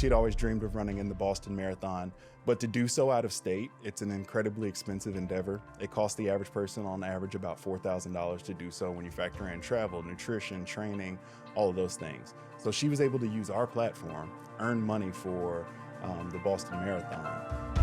She'd always dreamed of running in the Boston Marathon, but to do so out of state, it's an incredibly expensive endeavor. It costs the average person on average about $4,000 to do so when you factor in travel, nutrition, training, all of those things. So she was able to use our platform, earn money for the Boston Marathon.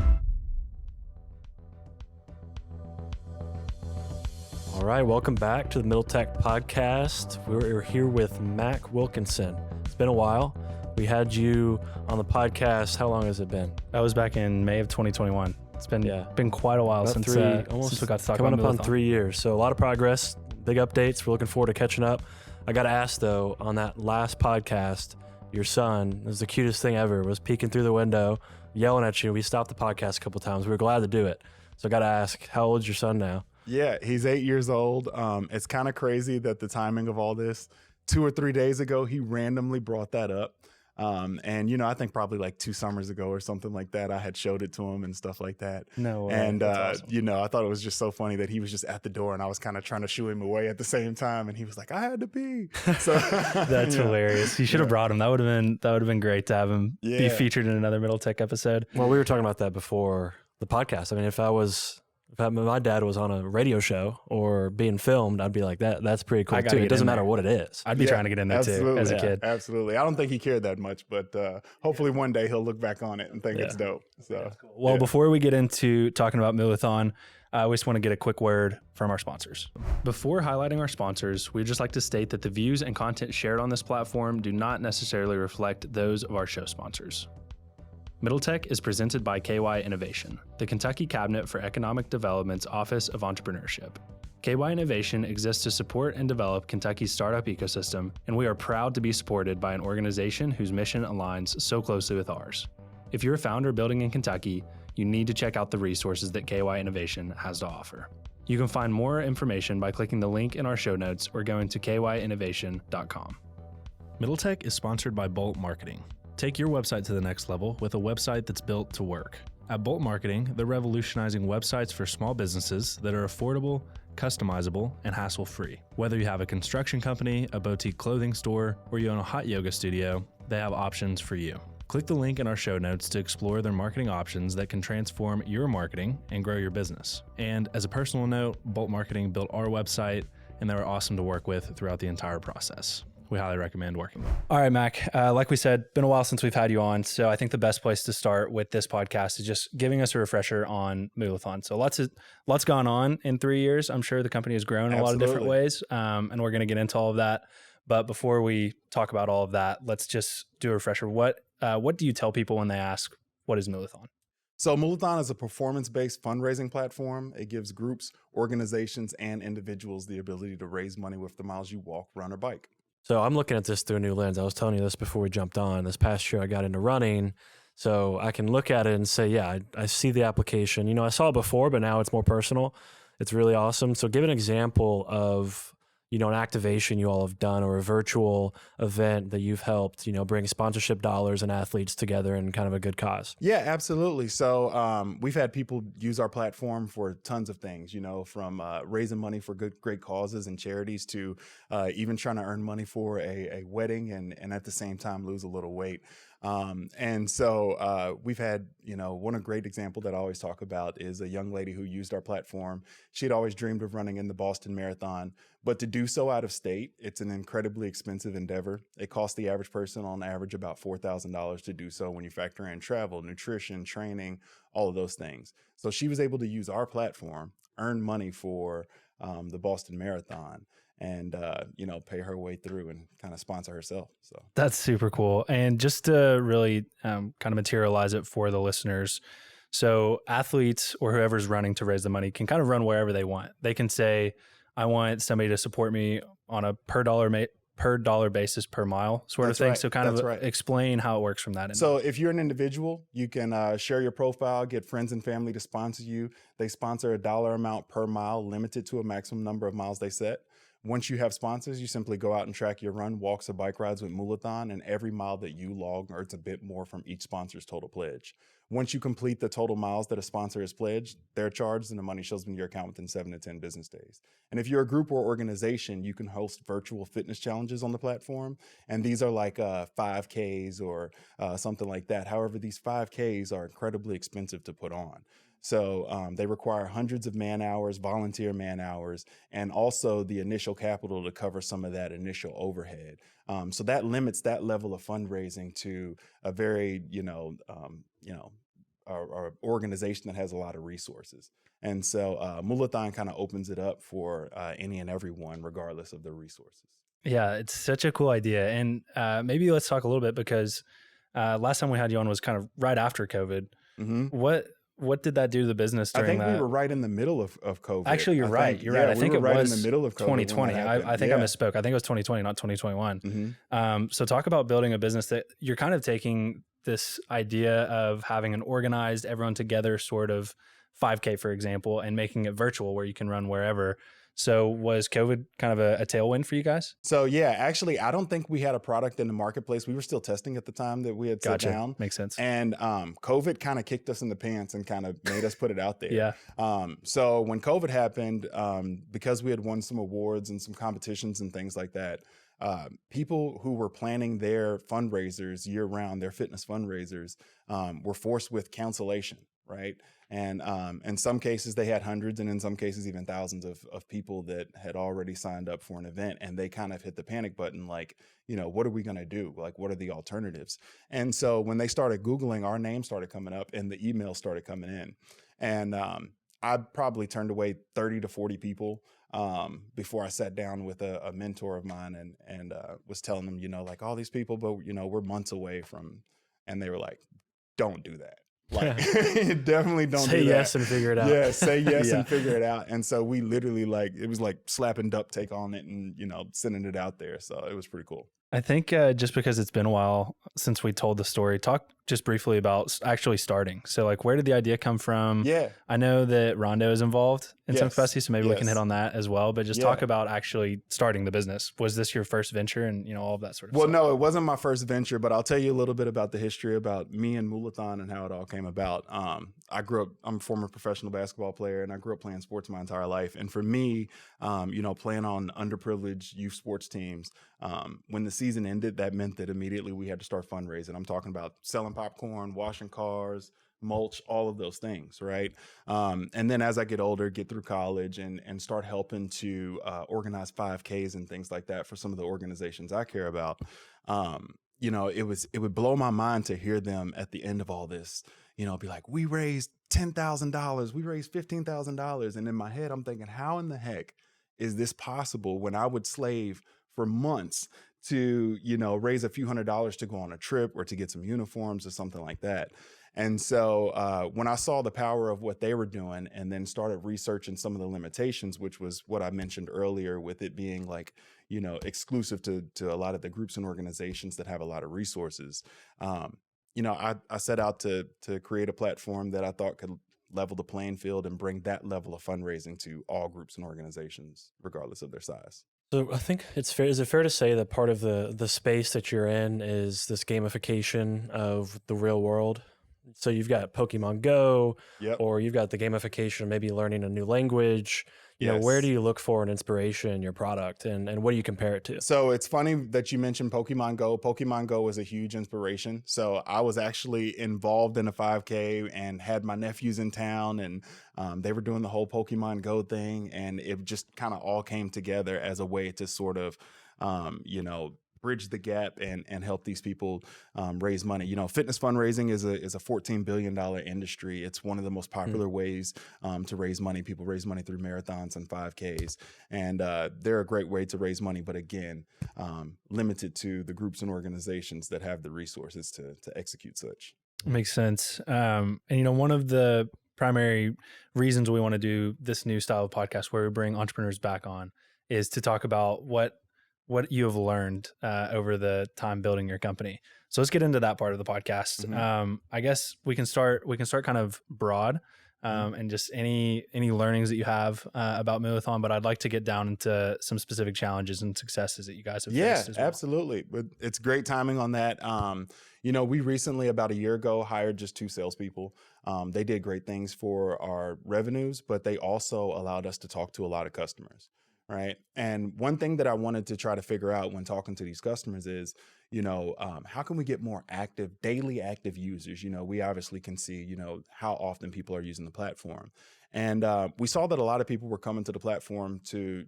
All right, welcome back to the Middle Tech Podcast. We're here with Mac Wilkinson. It's been a while. We had you on the podcast. How long has it been? That was back in May of 2021. It's been quite a while since we got to talk coming about up on 3 years. So a lot of progress, big updates. We're looking forward to catching up. I got to ask though, on that last podcast, your son, it was the cutest thing ever, was peeking through the window, yelling at you. We stopped the podcast a couple times. We were glad to do it. So I got to ask, how old is your son now? Yeah, he's 8 years old. It's kind of crazy that the timing of all this, 2 or 3 days ago, he randomly brought that up. And, I think probably like 2 summers ago or something like that, I had showed it to him and stuff like that. No way. And, That's awesome. I thought it was just so funny that he was just at the door and I was kind of trying to shoo him away at the same time. And he was like, I had to pee. So That's hilarious. You should have brought him. That would have been great to have him be featured in another Middle Tech episode. Well, we were talking about that before the podcast. I mean, if my dad was on a radio show or being filmed, I'd be like, that's pretty cool too. It doesn't matter what it is. I'd be trying to get in there too as a kid. Absolutely. I don't think he cared that much, but hopefully one day he'll look back on it and think it's dope. So, cool. Well, before we get into talking about Moolathon, we just want to get a quick word from our sponsors. Before highlighting our sponsors, we'd just like to state that the views and content shared on this platform do not necessarily reflect those of our show sponsors. Middle Tech is presented by KY Innovation, the Kentucky Cabinet for Economic Development's Office of Entrepreneurship. KY Innovation exists to support and develop Kentucky's startup ecosystem, and we are proud to be supported by an organization whose mission aligns so closely with ours. If you're a founder building in Kentucky, you need to check out the resources that KY Innovation has to offer. You can find more information by clicking the link in our show notes or going to kyinnovation.com. Middle Tech is sponsored by Bolt Marketing. Take your website to the next level with a website that's built to work. At Bolt Marketing, they're revolutionizing websites for small businesses that are affordable, customizable, and hassle-free. Whether you have a construction company, a boutique clothing store, or you own a hot yoga studio, they have options for you. Click the link in our show notes to explore their marketing options that can transform your marketing and grow your business. And as a personal note, Bolt Marketing built our website, and they were awesome to work with throughout the entire process. We highly recommend working with them. All right, Mac. Like we said, been a while since we've had you on. So I think the best place to start with this podcast is just giving us a refresher on Moolathon. So lots gone on in 3 years. I'm sure the company has grown in a lot of different ways. And we're going to get into all of that. But before we talk about all of that, let's just do a refresher. What do you tell people when they ask, what is Moolathon? So Moolathon is a performance-based fundraising platform. It gives groups, organizations, and individuals the ability to raise money with the miles you walk, run, or bike. So I'm looking at this through a new lens. I was telling you this before we jumped on. This past year, I got into running. So I can look at it and say, yeah, I see the application. I saw it before, but now it's more personal. It's really awesome. So give an example of, an activation you all have done or a virtual event that you've helped, bring sponsorship dollars and athletes together in kind of a good cause. Yeah, absolutely. So we've had people use our platform for tons of things, from raising money for great causes and charities to even trying to earn money for a wedding and at the same time lose a little weight. And so we've had, one great example that I always talk about is a young lady who used our platform. She'd always dreamed of running in the Boston Marathon, but to do so out of state, it's an incredibly expensive endeavor. It costs the average person on average about $4,000 to do so when you factor in travel, nutrition, training, all of those things. So she was able to use our platform, earn money for the Boston Marathon, and pay her way through and kind of sponsor herself. So that's super cool. And just to really kind of materialize it for the listeners, so athletes or whoever's running to raise the money can kind of run wherever they want. They can say, I want somebody to support me on a per dollar basis per mile sort of thing. So kind of explain how it works from that end. So if you're an individual, you can share your profile, get friends and family to sponsor you. They sponsor a dollar amount per mile, limited to a maximum number of miles they set. Once you have sponsors, you simply go out and track your run, walks, or bike rides with Moolathon, and every mile that you log earns a bit more from each sponsor's total pledge. Once you complete the total miles that a sponsor has pledged, they're charged and the money shows up in your account within 7 to 10 business days. And if you're a group or organization, you can host virtual fitness challenges on the platform. And these are like 5Ks or something like that. However, these 5Ks are incredibly expensive to put on. So they require hundreds of man hours, volunteer man hours, and also the initial capital to cover some of that initial overhead. So that limits that level of fundraising to a very, our organization that has a lot of resources. And so Moolathon kind of opens it up for any and everyone, regardless of their resources. Yeah, it's such a cool idea. And maybe let's talk a little bit because last time we had you on was kind of right after COVID. Mm-hmm. What did that do to the business during that? I think we were right in the middle of COVID. Actually, you're right. You're right. I think it was in the middle of COVID 2020. I think I misspoke. I think it was 2020, not 2021. Mm-hmm. So talk about building a business that you're kind of taking this idea of having an organized, everyone together sort of 5K, for example, and making it virtual where you can run wherever. So was COVID kind of a tailwind for you guys? So yeah, actually, I don't think we had a product in the marketplace. We were still testing at the time that we had sat down. Makes sense. And COVID kind of kicked us in the pants and kind of made us put it out there. Yeah. So when COVID happened, because we had won some awards and some competitions and things like that, people who were planning their fundraisers year round, their fitness fundraisers, were forced with cancellation, right? And in some cases they had hundreds, and in some cases even thousands of people that had already signed up for an event, and they kind of hit the panic button, like, what are we going to do? Like, what are the alternatives? And so when they started Googling, our name started coming up and the emails started coming in. And I probably turned away 30 to 40 people before I sat down with a mentor of mine and was telling them, like all these people, but we're months away from, and they were like, don't do that. Like, definitely don't say do that. yes and figure it out. Yeah, say yes and figure it out. And so we literally it was like slapping duct tape on it and, sending it out there. So it was pretty cool. I think just because it's been a while since we told the story, talk just briefly about actually starting. So like, where did the idea come from? Yeah. I know that Rondo is involved in some capacity, so maybe we can hit on that as well, but just talk about actually starting the business. Was this your first venture and, all of that sort of stuff? Well, no, it wasn't my first venture, but I'll tell you a little bit about the history about me and Moolathon and how it all came about. I'm a former professional basketball player, and I grew up playing sports my entire life. And for me, playing on underprivileged youth sports teams, when the season ended, that meant that immediately we had to start fundraising. I'm talking about selling popcorn, washing cars, mulch, all of those things, right? And then as I get older, get through college and start helping to organize 5Ks and things like that for some of the organizations I care about, it would blow my mind to hear them at the end of all this, be like, we raised $10,000, we raised $15,000. And in my head, I'm thinking, how in the heck is this possible when I would slave for months to, raise a few $100s to go on a trip or to get some uniforms or something like that. And so when I saw the power of what they were doing and then started researching some of the limitations, which was what I mentioned earlier with it being like, exclusive to a lot of the groups and organizations that have a lot of resources, I set out to create a platform that I thought could level the playing field and bring that level of fundraising to all groups and organizations, regardless of their size. So I think it's fair. Is it fair to say that part of the space that you're in is this gamification of the real world? So you've got Pokemon Go, or you've got the gamification of maybe learning a new language. Where do you look for an inspiration in your product, and what do you compare it to? So it's funny that you mentioned Pokemon Go. Pokemon Go was a huge inspiration. So I was actually involved in a 5K and had my nephews in town, and they were doing the whole Pokemon Go thing, and it just kind of all came together as a way to sort of, bridge the gap and help these people raise money. Fitness fundraising is a $14 billion industry. It's one of the most popular ways to raise money. People raise money through marathons and 5Ks, and they're a great way to raise money, but again, limited to the groups and organizations that have the resources to execute such. Makes sense. And one of the primary reasons we want to do this new style of podcast where we bring entrepreneurs back on is to talk about what you have learned over the time building your company. So let's get into that part of the podcast. I guess we can start kind of broad. and just any learnings that you have about Moolathon. But I'd like to get down into some specific challenges and successes that you guys have faced as well. Absolutely. But it's great timing on that. We recently, about a year ago, hired just 2 salespeople. They did great things for our revenues, but they also allowed us to talk to a lot of customers. Right. And one thing that I wanted to try to figure out when talking to these customers is, how can we get more daily active users? We obviously can see, how often people are using the platform. And we saw that a lot of people were coming to the platform to,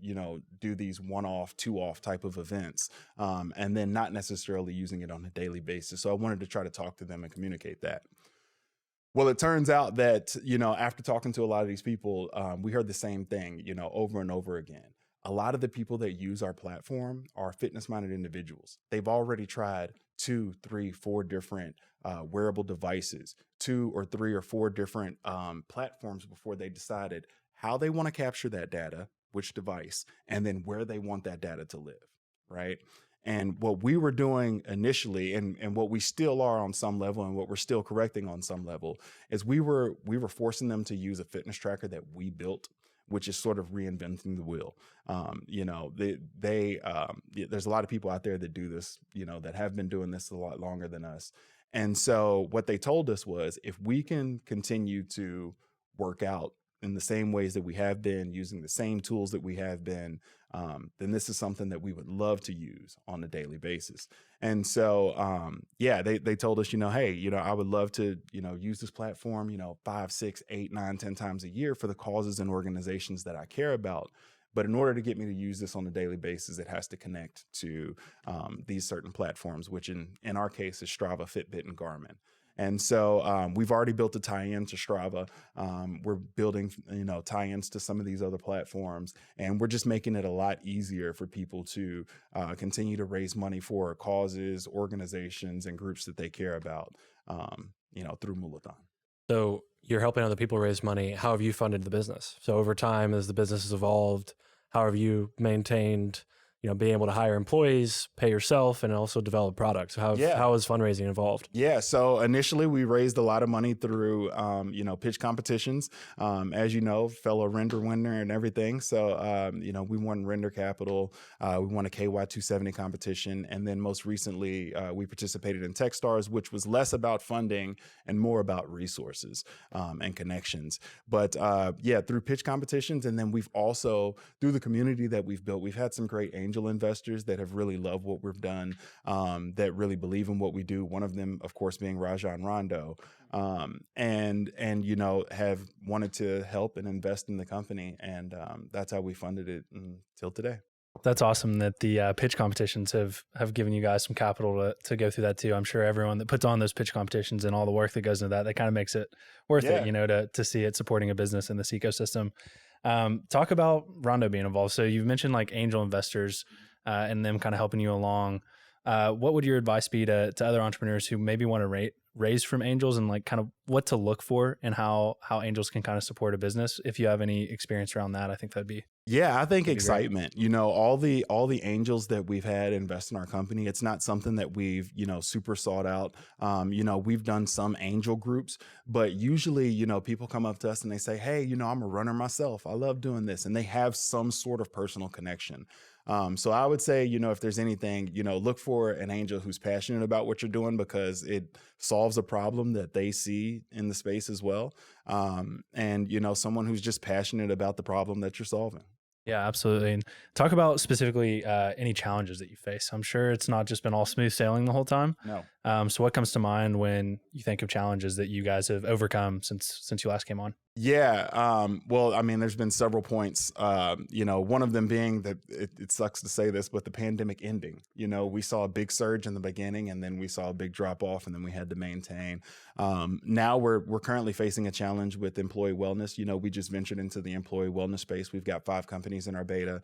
do these 1-off, 2-off type of events, and then not necessarily using it on a daily basis. So I wanted to try to talk to them and communicate that. Well, it turns out that, after talking to a lot of these people, we heard the same thing, over and over again. A lot of the people that use our platform are fitness-minded individuals. They've already tried 2, 3, 4 different wearable devices, 2 or 3 or 4 different platforms before they decided how they want to capture that data, which device, and then where they want that data to live, right? And what we were doing initially, and what we still are on some level, and what we're still correcting on some level, is we were forcing them to use a fitness tracker that we built, which is sort of reinventing the wheel. There's a lot of people out there that do this, that have been doing this a lot longer than us. And so what they told us was, if we can continue to work out in the same ways that we have been, using the same tools that we have been, then this is something that we would love to use on a daily basis. And so, they told us, hey, I would love to, use this platform, 5, 6, 8, 9, 10 times a year for the causes and organizations that I care about. But in order to get me to use this on a daily basis, it has to connect to these certain platforms, which in our case is Strava, Fitbit, and Garmin. And so we've already built a tie-in to Strava. We're building, tie-ins to some of these other platforms, and we're just making it a lot easier for people to continue to raise money for causes, organizations, and groups that they care about, through Moolathon. So you're helping other people raise money. How have you funded the business? So over time, as the business has evolved, how have you maintained, being able to hire employees, pay yourself, and also develop products? How has fundraising evolved? Yeah. So initially we raised a lot of money through, pitch competitions, as fellow render winner and everything. So, we won Render Capital. We won a KY 270 competition. And then most recently, we participated in TechStars, which was less about funding and more about resources and connections. But through pitch competitions. And then we've also, through the community that we've built, we've had some great angel investors that have really loved what we've done, that really believe in what we do. One of them, of course, being Raja and Rondo, and have wanted to help and invest in the company. And that's how we funded it until today. That's awesome that the pitch competitions have given you guys some capital to go through that too. I'm sure everyone that puts on those pitch competitions and all the work that goes into that kind of makes it worth it, to see it supporting a business in this ecosystem. Talk about Rondo being involved. So you've mentioned like angel investors and them kind of helping you along. What would your advice be to other entrepreneurs who maybe want to raise from angels, and like kind of what to look for and how angels can kind of support a business? If you have any experience around that, I think that'd be. Yeah, I think excitement. All the angels that we've had invest in our company, it's not something that we've, super sought out. We've done some angel groups, but usually, people come up to us and they say, hey, I'm a runner myself. I love doing this. And they have some sort of personal connection. So I would say, if there's anything, look for an angel who's passionate about what you're doing, because it solves a problem that they see in the space as well. And someone who's just passionate about the problem that you're solving. Yeah, absolutely. And talk about specifically any challenges that you face. I'm sure it's not just been all smooth sailing the whole time. No. So what comes to mind when you think of challenges that you guys have overcome since you last came on? Yeah. There's been several points, one of them being that it sucks to say this, but the pandemic ending, we saw a big surge in the beginning, and then we saw a big drop off, and then we had to maintain. Now we're currently facing a challenge with employee wellness. We just ventured into the employee wellness space. We've got 5 companies in our beta.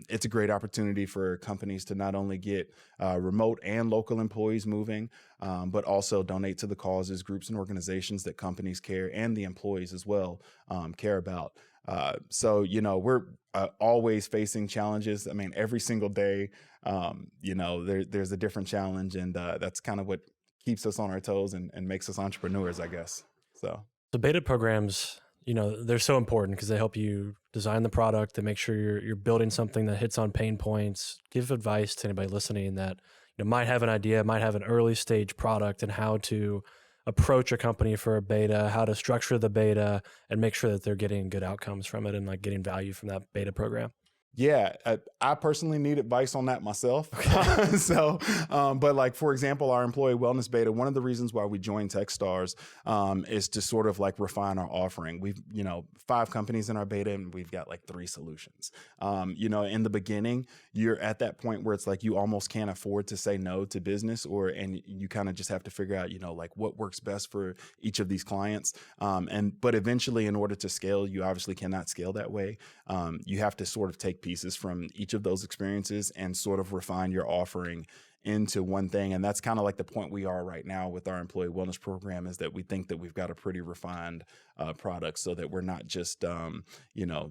It's a great opportunity for companies to not only get remote and local employees moving, but also donate to the causes, groups, and organizations that companies care, and the employees as well care about. So we're always facing challenges. I mean, every single day, there's a different challenge, and that's kind of what keeps us on our toes and makes us entrepreneurs, I guess. So. So beta programs, they're so important because they help you design the product, they make sure you're building something that hits on pain points. Give advice to anybody listening that might have an idea, might have an early stage product, and how to approach a company for a beta, how to structure the beta, and make sure that they're getting good outcomes from it and like getting value from that beta program. Yeah, I personally need advice on that myself. But like, for example, our employee wellness beta, one of the reasons why we joined TechStars is to sort of like refine our offering. We've, 5 companies in our beta and we've got like 3 solutions. In the beginning, you're at that point where it's like you almost can't afford to say no to business, and you kind of just have to figure out, like what works best for each of these clients. But eventually, in order to scale, you obviously cannot scale that way. You have to sort of take pieces from each of those experiences and sort of refine your offering into one thing. And that's kind of like the point we are right now with our employee wellness program, is that we think that we've got a pretty refined product, so that we're not just,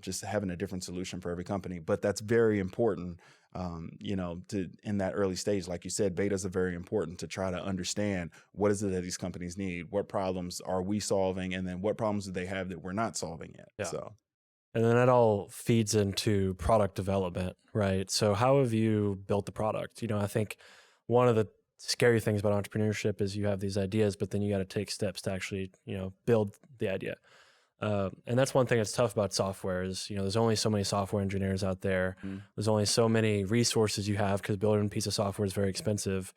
just having a different solution for every company. But that's very important, in that early stage. Like you said, betas are very important to try to understand what is it that these companies need, what problems are we solving, and then what problems do they have that we're not solving yet. Yeah. So. And then that all feeds into product development, right? So how have you built the product? I think one of the scary things about entrepreneurship is you have these ideas, but then you got to take steps to actually, build the idea. And that's one thing that's tough about software is, there's only so many software engineers out there. There's only so many resources you have because building a piece of software is very expensive.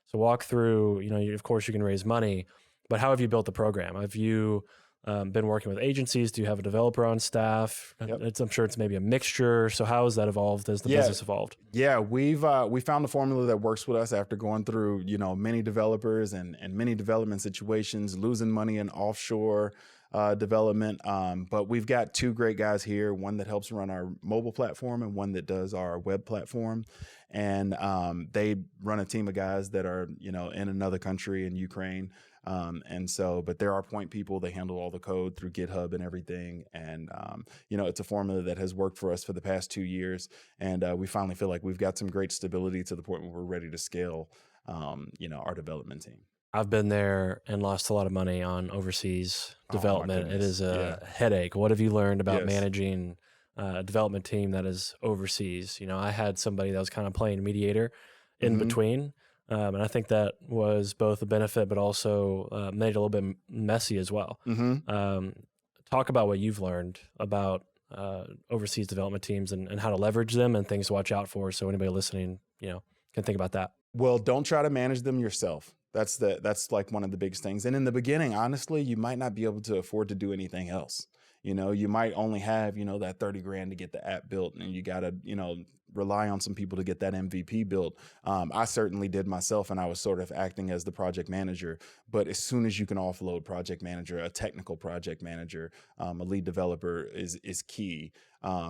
So walk through, of course you can raise money, but how have you built the program? Have you been working with agencies? Do you have a developer on staff? Yep. I'm sure it's maybe a mixture. So how has that evolved as the business evolved? Yeah, we found the formula that works with us after going through, many developers and many development situations, losing money in offshore development. But we've got 2 great guys here, one that helps run our mobile platform and one that does our web platform. And they run a team of guys that are, in another country in Ukraine. But there are point people, they handle all the code through GitHub and everything. And, it's a formula that has worked for us for the past 2 years. And we finally feel like we've got some great stability to the point where we're ready to scale, our development team. I've been there and lost a lot of money on overseas development. It is a headache. What have you learned about managing a development team that is overseas? I had somebody that was kind of playing mediator in between. And I think that was both a benefit, but also made it a little bit messy as well. Talk about what you've learned about overseas development teams and how to leverage them and things to watch out for. So anybody listening, can think about that. Well, don't try to manage them yourself. That's like one of the biggest things. And in the beginning, honestly, you might not be able to afford to do anything else. You might only have, that 30 grand to get the app built, and you got to, rely on some people to get that MVP built. I certainly did myself, and I was sort of acting as the project manager. But as soon as you can offload project manager, a technical project manager, a lead developer is key,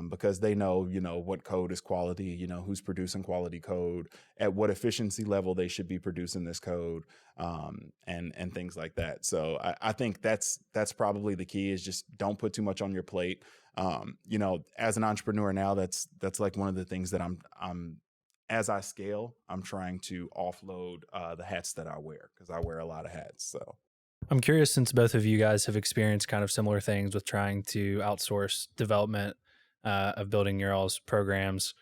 because they know, what code is quality, who's producing quality code, at what efficiency level they should be producing this code, and things like that. So I think that's probably the key, is just don't put too much on your plate. As an entrepreneur now, that's like one of the things that I'm as I scale, I'm trying to offload the hats that I wear, because I wear a lot of hats. So I'm curious, since both of you guys have experienced kind of similar things with trying to outsource development of building your all's programs,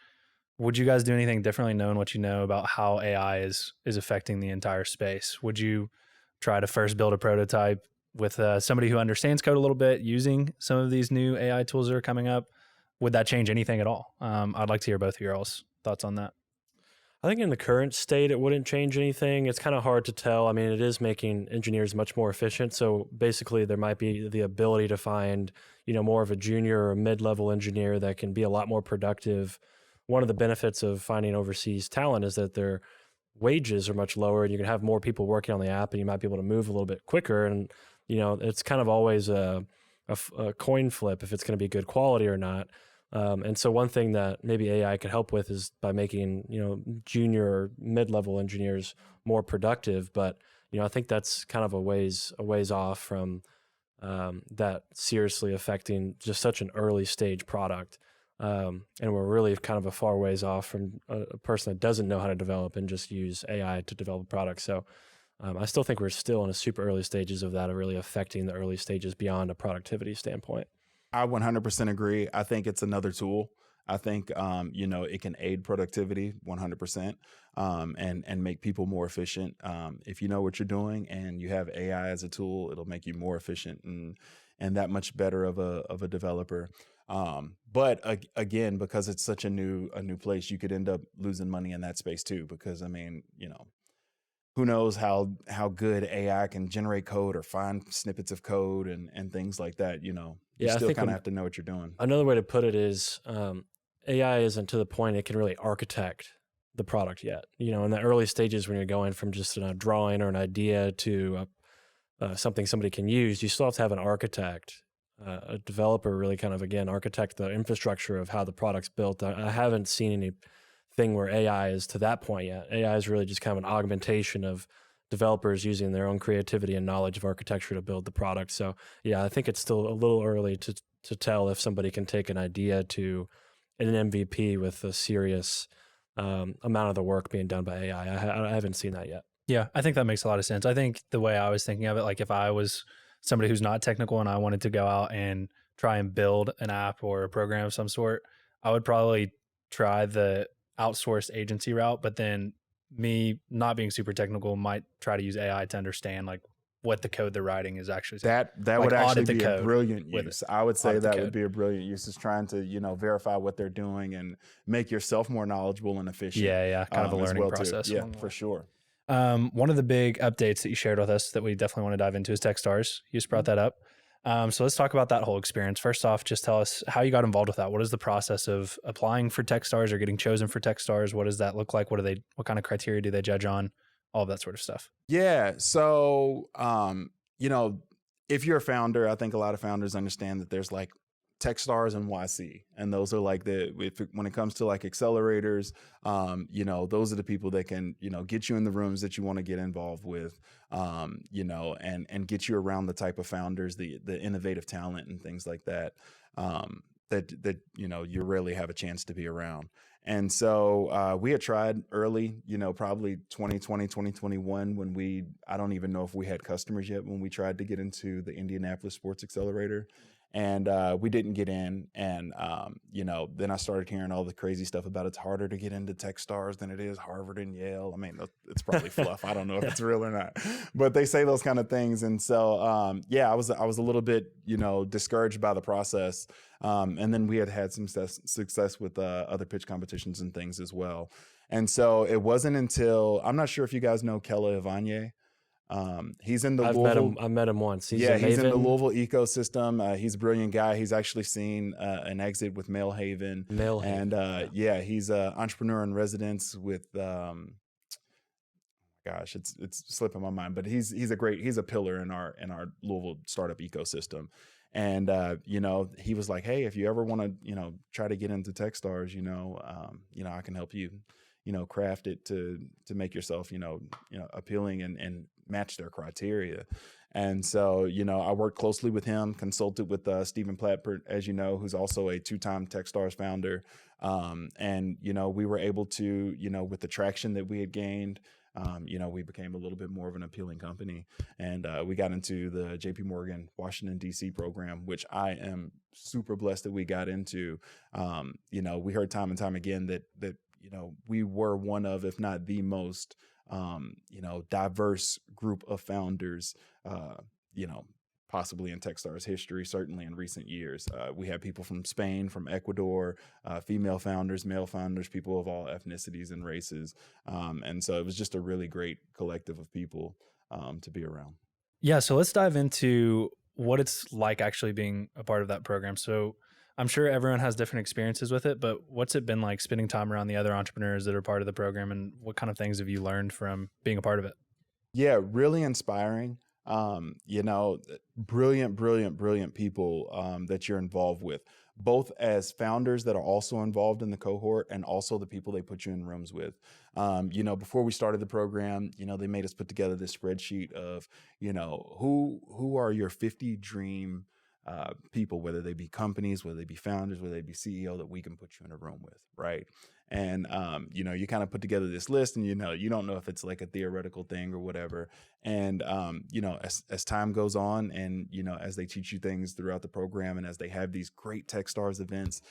would you guys do anything differently, knowing what you know about how AI is affecting the entire space? Would you try to first build a prototype with somebody who understands code a little bit, using some of these new AI tools that are coming up? Would that change anything at all? I'd like to hear both of your all's thoughts on that. I think in the current state, it wouldn't change anything. It's kind of hard to tell. I mean, it is making engineers much more efficient. So basically, there might be the ability to find, more of a junior or mid-level engineer that can be a lot more productive. One of the benefits of finding overseas talent is that their wages are much lower, and you can have more people working on the app, and you might be able to move a little bit quicker. And it's kind of always a coin flip if it's going to be good quality or not. And so one thing that maybe AI could help with is by making, junior or mid-level engineers more productive. But, I think that's kind of a ways off from that seriously affecting just such an early stage product. And we're really kind of a far ways off from a person that doesn't know how to develop and just use AI to develop a product. So I still think we're still in a super early stages of that, of really affecting the early stages beyond a productivity standpoint. I 100% agree. I think it's another tool. I think, it can aid productivity 100%, and make people more efficient. If you know what you're doing and you have AI as a tool, it'll make you more efficient and that much better of a developer. But again, because it's such a new place, you could end up losing money in that space too. Because who knows how good AI can generate code or find snippets of code and things like that. You Yeah, I still think kind of have to know what you're doing. Another way to put it is AI isn't to the point it can really architect the product yet. In the early stages when you're going from just a drawing or an idea to something somebody can use, you still have to have an architect, a developer really kind of, again, architect the infrastructure of how the product's built. I haven't seen anything where AI is to that point yet. AI is really just kind of an augmentation of developers using their own creativity and knowledge of architecture to build the product. So yeah, I think it's still a little early to tell if somebody can take an idea to an MVP with a serious amount of the work being done by AI. I haven't seen that yet. Yeah, I think that makes a lot of sense. I think the way I was thinking of it, like if I was somebody who's not technical and I wanted to go out and try and build an app or a program of some sort, I would probably try the outsourced agency route, but then me not being super technical might try to use AI to understand like what the code they're writing is actually saying. That Like would actually audit the be a code brilliant with use. I would say Audit the that would code. be a brilliant use, is trying to, verify what they're doing and make yourself more knowledgeable and efficient. Yeah, kind of a as learning well, too. process. Yeah, along the for way. sure. One of the big updates that you shared with us that we definitely want to dive into is TechStars. You just brought that up. So let's talk about that whole experience. First off, just tell us how you got involved with that. What is the process of applying for TechStars or getting chosen for TechStars? What does that look like? What kind of criteria do they judge on? All of that sort of stuff. Yeah. So, if you're a founder, I think a lot of founders understand that there's like TechStars and YC, and those are like when it comes to like accelerators, those are the people that can, get you in the rooms that you want to get involved with, and get you around the type of founders, the innovative talent and things like that, that you rarely have a chance to be around. And so we had tried early, probably 2020, 2021, when I don't even know if we had customers yet when we tried to get into the Indianapolis Sports Accelerator. And we didn't get in. And, then I started hearing all the crazy stuff about it's harder to get into TechStars than it is Harvard and Yale. I mean, it's probably fluff. I don't know if it's real or not, but they say those kind of things. And so, I was a little bit, discouraged by the process. And then we had some success with other pitch competitions and things as well. And so it wasn't until, I'm not sure if you guys know Kella Ivanye. He's in the Louisville. I've met him once. He's in the Louisville ecosystem. He's a brilliant guy. He's actually seen an exit with Mailhaven. And he's an entrepreneur in residence with. Gosh, it's slipping my mind, but he's a pillar in our Louisville startup ecosystem. And he was like, hey, if you ever want to try to get into TechStars, I can help you, craft it to make yourself appealing and match their criteria. And so, I worked closely with him, consulted with Stephen Platt, as you know, who's also a 2-time TechStars founder. And we were able to, with the traction that we had gained, we became a little bit more of an appealing company, and we got into the JP Morgan Washington, D.C. program, which I am super blessed that we got into. We heard time and time again that we were one of, if not the most, diverse group of founders, possibly in TechStars history, certainly in recent years. We had people from Spain, from Ecuador, female founders, male founders, people of all ethnicities and races. And so it was just a really great collective of people to be around. Yeah, so let's dive into what it's like actually being a part of that program. So I'm sure everyone has different experiences with it, but what's it been like spending time around the other entrepreneurs that are part of the program, and what kind of things have you learned from being a part of it? Yeah, really inspiring. Brilliant people that you're involved with, both as founders that are also involved in the cohort and also the people they put you in rooms with. Before we started the program, they made us put together this spreadsheet of, who are your 50 dream people, whether they be companies, whether they be founders, whether they be CEO, that we can put you in a room with, right? And, you kind of put together this list and, you don't know if it's like a theoretical thing or whatever. And, as time goes on and, as they teach you things throughout the program and as they have these great TechStars events,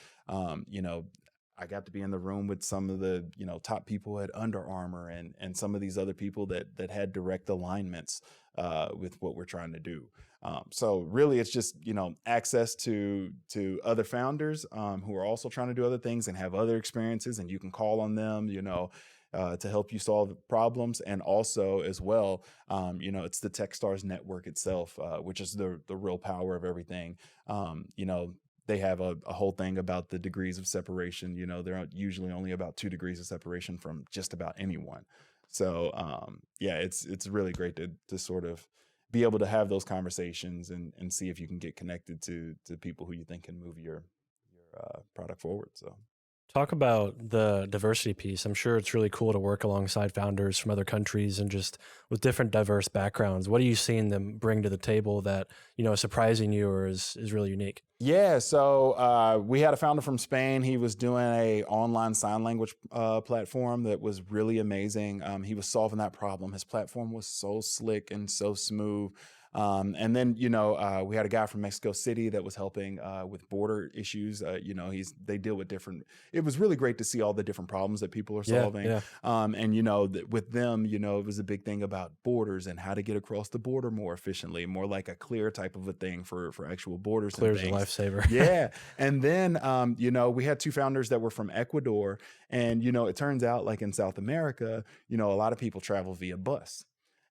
I got to be in the room with some of the, top people at Under Armour and some of these other people that had direct alignments with what we're trying to do. So really it's just, access to other founders who are also trying to do other things and have other experiences, and you can call on them, to help you solve problems. And also as well, it's the TechStars network itself, which is the real power of everything. They have a whole thing about the degrees of separation. They're usually only about 2 degrees of separation from just about anyone. So it's really great to sort of be able to have those conversations and see if you can get connected to people who you think can move your product forward. So. Talk about the diversity piece. I'm sure it's really cool to work alongside founders from other countries and just with different diverse backgrounds. What are you seeing them bring to the table that, is surprising you or is really unique? Yeah, so we had a founder from Spain. He was doing a online sign language platform that was really amazing. He was solving that problem. His platform was so slick and so smooth. And then, we had a guy from Mexico City that was helping with border issues. They deal with different. It was really great to see all the different problems that people are solving. Yeah. And with them, it was a big thing about borders and how to get across the border more efficiently, more like a clear type of a thing for actual borders. Clear's and a things. lifesaver. Yeah. And then, we had 2 founders that were from Ecuador, and it turns out like in South America, a lot of people travel via bus.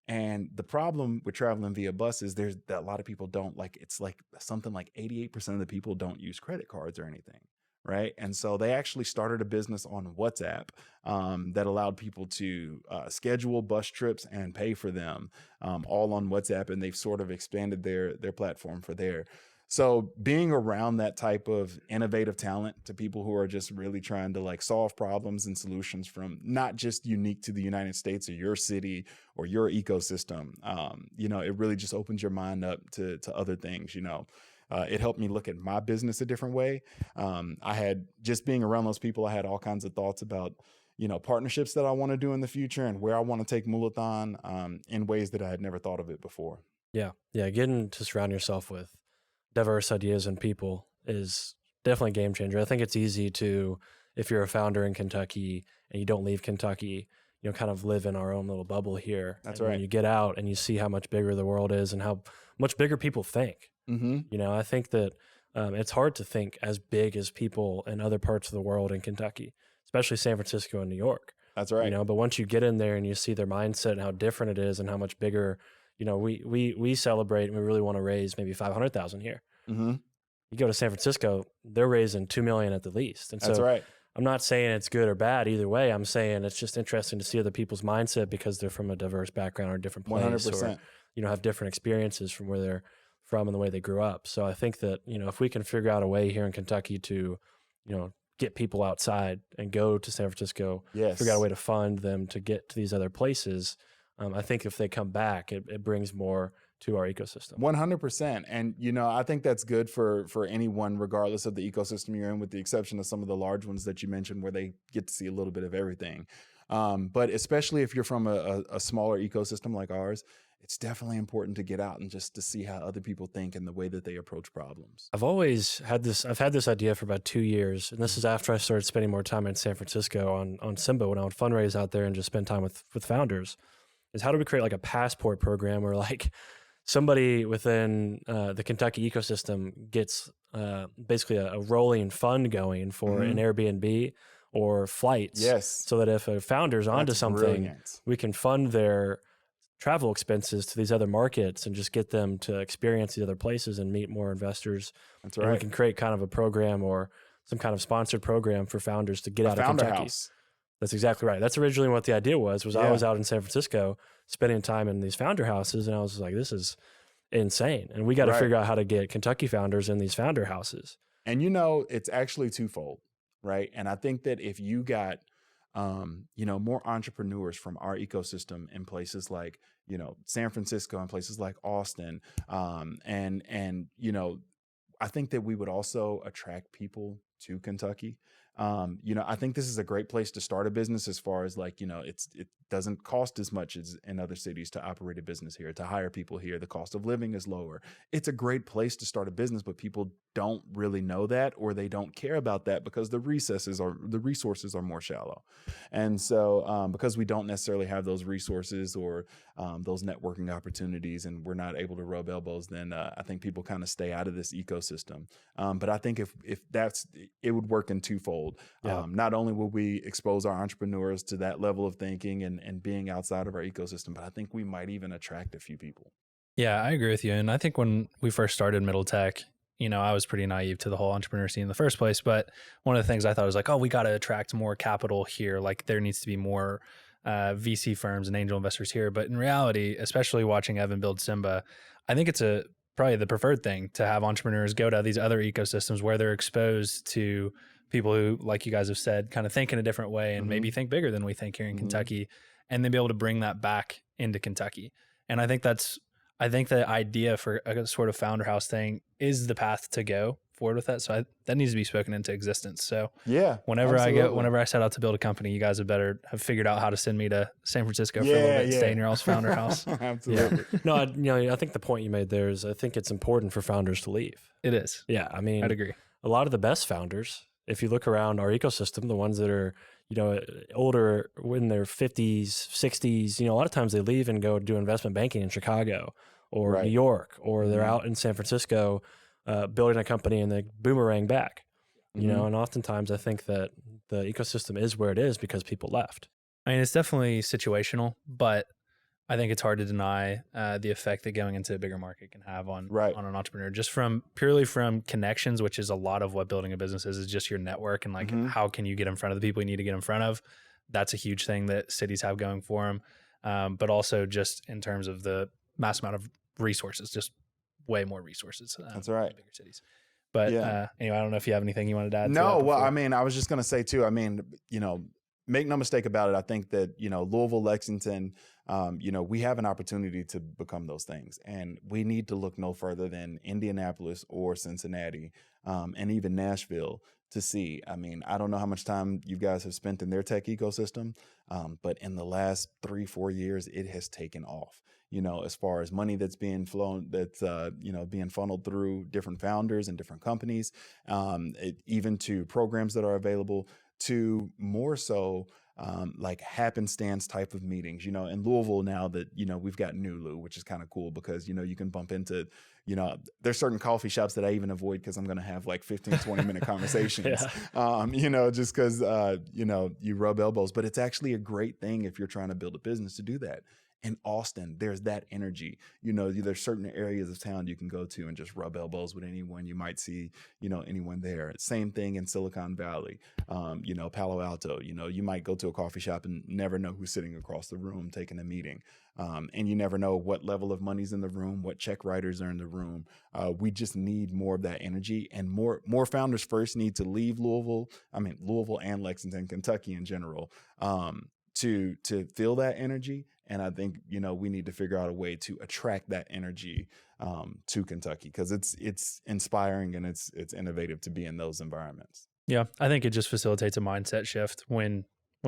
And the problem with traveling via bus is that a lot of people don't it's like something like 88% of the people don't use credit cards or anything. Right. And so they actually started a business on WhatsApp that allowed people to schedule bus trips and pay for them all on WhatsApp. And they've sort of expanded their platform for there. So being around that type of innovative talent to people who are just really trying to solve problems and solutions from not just unique to the United States or your city or your ecosystem, it really just opens your mind up to other things. It helped me look at my business a different way. I had just being around those people, I had all kinds of thoughts about, partnerships that I want to do in the future and where I want to take Moolathon in ways that I had never thought of it before. Yeah. Getting to surround yourself with diverse ideas and people is definitely a game changer. I think it's easy to, if you're a founder in Kentucky and you don't leave Kentucky, kind of live in our own little bubble here. That's and right. When you get out and you see how much bigger the world is and how much bigger people think. Mm-hmm. I think that it's hard to think as big as people in other parts of the world in Kentucky, especially San Francisco and New York. That's right. But once you get in there and you see their mindset and how different it is and how much bigger, we celebrate and we really want to raise maybe 500,000 here. Mm-hmm. You go to San Francisco, they're raising 2 million at the least. And That's so right. I'm not saying it's good or bad either way. I'm saying it's just interesting to see other people's mindset because they're from a diverse background or a different place 100%. or, have different experiences from where they're from and the way they grew up. So I think that, if we can figure out a way here in Kentucky to, get people outside and go to San Francisco, Yes. figure out a way to fund them to get to these other places, I think if they come back, it brings more to our ecosystem. 100%. And, I think that's good for anyone, regardless of the ecosystem you're in, with the exception of some of the large ones that you mentioned where they get to see a little bit of everything. But especially if you're from a smaller ecosystem like ours, it's definitely important to get out and just to see how other people think and the way that they approach problems. I've had this idea for about 2 years, and this is after I started spending more time in San Francisco on Simba when I would fundraise out there and just spend time with founders, is how do we create like a passport program where somebody within the Kentucky ecosystem gets basically a rolling fund going for an Airbnb or flights. Yes. So that if a founder's onto That's something, brilliant. we can fund their travel expenses to these other markets and just get them to experience these other places and meet more investors. That's And we right. can create kind of a program or some kind of sponsored program for founders to get out of Founder Kentucky. house. That's exactly right. That's originally what the idea was I was out in San Francisco spending time in these founder houses, and I was just like, this is insane. And we got to Right. figure out how to get Kentucky founders in these founder houses. And it's actually twofold, right? And I think that if you got, more entrepreneurs from our ecosystem in places like, San Francisco and places like Austin, and I think that we would also attract people to Kentucky. I think this is a great place to start a business as far as like, it doesn't cost as much as in other cities to operate a business here, to hire people here. The cost of living is lower. It's a great place to start a business, but people don't really know that, or they don't care about that because the resources are more shallow. And so because we don't necessarily have those resources or those networking opportunities, and we're not able to rub elbows, then I think people kind of stay out of this ecosystem. But I think if it would work in twofold. Yeah. Not only will we expose our entrepreneurs to that level of thinking and being outside of our ecosystem, but I think we might even attract a few people. Yeah, I agree with you. And I think when we first started Middle Tech, I was pretty naive to the whole entrepreneur scene in the first place. But one of the things I thought was like, oh, we got to attract more capital here. Like there needs to be more VC firms and angel investors here. But in reality, especially watching Evan build Simba, I think it's probably the preferred thing to have entrepreneurs go to these other ecosystems where they're exposed to people who, like you guys have said, kind of think in a different way and maybe think bigger than we think here in Kentucky, and then be able to bring that back into Kentucky. And I think the idea for a sort of founder house thing is the path to go forward with that. So that needs to be spoken into existence. So yeah, whenever I set out to build a company, you guys have figured out how to send me to San Francisco for a little bit and stay in your all's founder house. Absolutely. Yeah. No, I think the point you made there is I think it's important for founders to leave. It is. Yeah. I mean, I'd agree. A lot of the best founders, if you look around our ecosystem, the ones that are, older in their 50s, 60s, a lot of times they leave and go do investment banking in Chicago or New York, or they're out in San Francisco building a company and they boomerang back, and oftentimes I think that the ecosystem is where it is because people left. I mean, it's definitely situational, but I think it's hard to deny the effect that going into a bigger market can have on an entrepreneur, just purely from connections, which is a lot of what building a business is just your network and like how can you get in front of the people you need to get in front of. That's a huge thing that cities have going for them, but also just in terms of the mass amount of resources, just way more resources. That's right. In bigger cities. But anyway, I don't know if you have anything you wanted to add. No, well, I mean, I was just going to say too, I mean, make no mistake about it. I think that, Louisville, Lexington, we have an opportunity to become those things, and we need to look no further than Indianapolis or Cincinnati, and even Nashville to see. I mean, I don't know how much time you guys have spent in their tech ecosystem, but in the last 3-4 years, it has taken off. As far as money that's being flown, that's, being funneled through different founders and different companies, even to programs that are available, to more so like happenstance type of meetings, in Louisville now that, we've got Nulu, which is kind of cool because, you can bump into, there's certain coffee shops that I even avoid because I'm going to have like 15-20 minute conversations, just because, you rub elbows. But it's actually a great thing if you're trying to build a business to do that. In Austin, there's that energy. There's certain areas of town you can go to and just rub elbows with anyone. You might see, anyone there. Same thing in Silicon Valley, Palo Alto. You might go to a coffee shop and never know who's sitting across the room taking a meeting. And you never know what level of money's in the room, what check writers are in the room. We just need more of that energy, and more founders first need to leave Louisville and Lexington, Kentucky in general, to feel that energy. And I think, we need to figure out a way to attract that energy to Kentucky, because it's inspiring and it's innovative to be in those environments. Yeah, I think it just facilitates a mindset shift when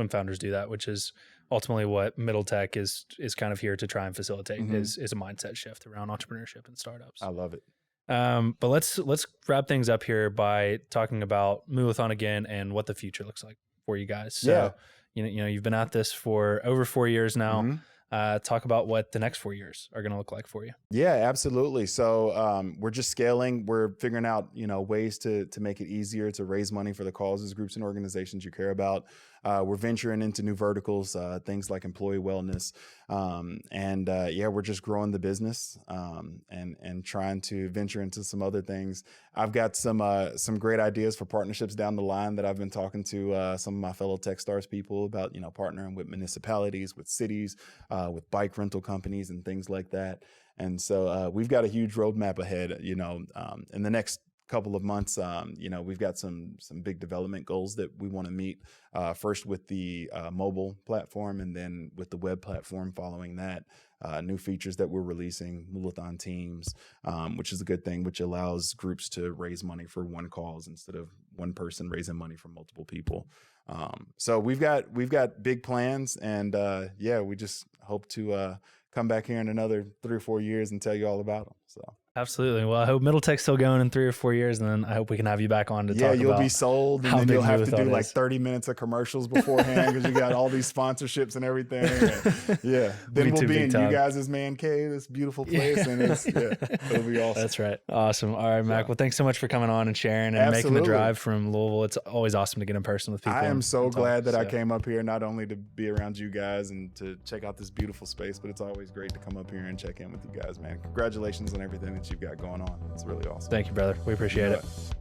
founders do that, which is ultimately what Middle Tech is kind of here to try and facilitate, is a mindset shift around entrepreneurship and startups. I love it. But let's wrap things up here by talking about Moolathon again and what the future looks like for you guys. So, you've been at this for over 4 years now. Talk about what the next 4 years are going to look like for you. Yeah, absolutely. So we're just scaling. We're figuring out, ways to make it easier to raise money for the causes, groups, and organizations you care about. We're venturing into new verticals, things like employee wellness. We're just growing the business and trying to venture into some other things. I've got some great ideas for partnerships down the line that I've been talking to some of my fellow TechStars people about, partnering with municipalities, with cities, with bike rental companies and things like that. And so we've got a huge roadmap ahead, in the next couple of months. We've got some big development goals that we want to meet, first with the mobile platform, and then with the web platform following that. New features that we're releasing, Moolathon Teams, which is a good thing, which allows groups to raise money for one cause instead of one person raising money for multiple people. So we've got big plans, and we just hope to come back here in another 3 or 4 years and tell you all about them. So Absolutely. Well, I hope Middle Tech's still going in 3 or 4 years, and then I hope we can have you back on to talk about. Yeah, you'll be sold, and how then big you'll have to Moolathon do like is. 30 minutes of commercials beforehand because you got all these sponsorships and everything. And, yeah, then we'll too be big in time. you guys' man cave, this beautiful place, and it'll be awesome. That's right. Awesome. All right, Mac. Yeah. Well, thanks so much for coming on and sharing and making Absolutely. the drive from Louisville. It's always awesome to get in person with people. I am so and talk, glad that I so. came up here, not only to be around you guys and to check out this beautiful space, but it's always great to come up here and check in with you guys, man. Congratulations on everything that you've got going on. It's really awesome. Thank you, brother. We appreciate it. Yeah.